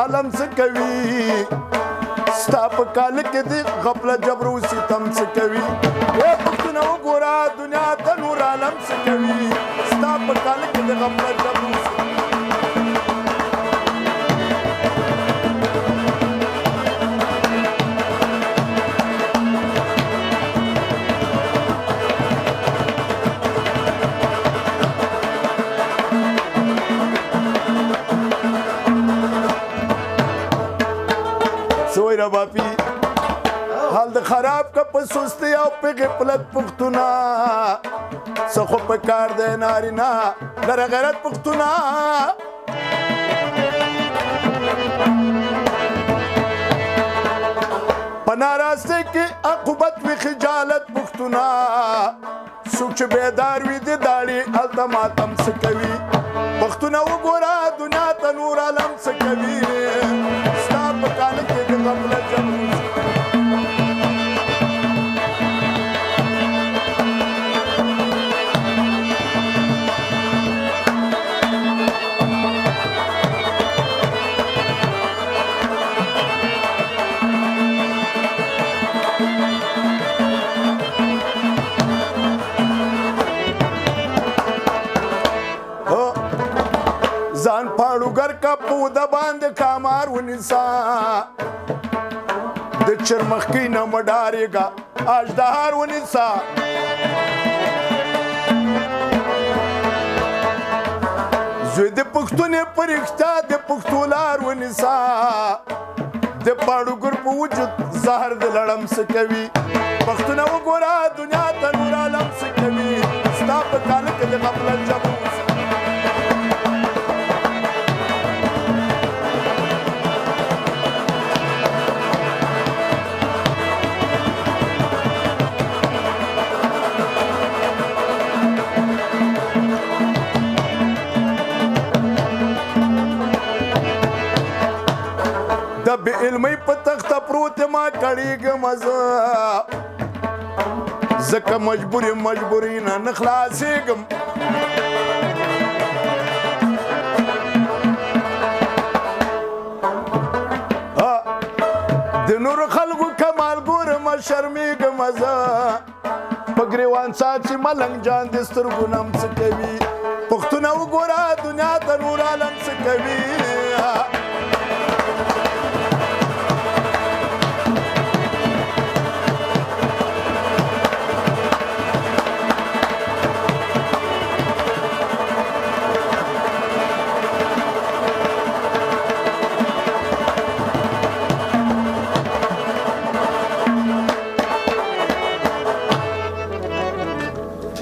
عالم څه کوي ستا په کال کې د غفلت جبر او ستم څه کوي پښتونه وګوره دنیا ته نور عالم څه کوي ستا په کال کې د غفلت جبر او سویرا باپی حال د خراب کا په سستی او په غفلت پختونه سخو په کار د نارینا لره غیرت پختونه پناراسته کې عقوبت وی خجالت پختونه سوچ بیدار وی د داړي التماتم سکوي پختونه وګوره دنیا ته نور عالم سکوي ستا په کال کې د غفلت جمع ځان پاړوګر کا پوده باندې کامار ونیسا د چرمخکی نه مډارېګا اژدهار ونیسا زوی د پښتونې پرښتا د پښتو لار ونیسا د پاړوګر په وجود زهر د لړم څه کوي پښتونه وګوره دنیا ته نور عالم څه کوي ستا په کال کې د غفلت جبر د بې علمۍ په تخته پروت ما کړېږم زه ځکه مجبوري نه خلاصېږم د نورو خلکو کمال ګورم شرمېږم زه په ګریوان ساتي ملنګ جان د سترګو نم څه کوي پښتونه وګوره دنیا ته نور عالم څه کوي